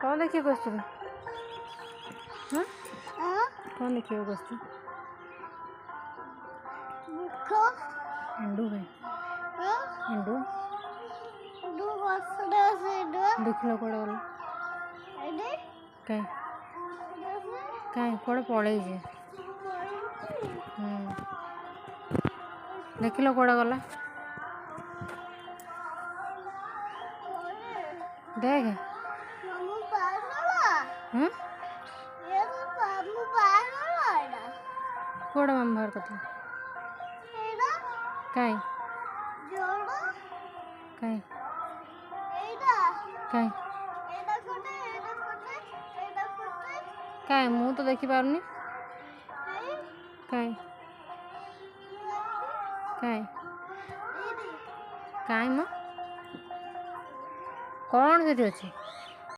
कौन देखिए बसु हाँ कौन देखिए बसु एंडू है एंडू देख लो कौन गला कहीं कहीं कौन पड़े देख लो कौन गला देख कौन माम बाहर करते कहीं कहीं कहीं कहीं मुँह तो देखी पारनी कहीं कहीं कहीं म कौन से अच्छी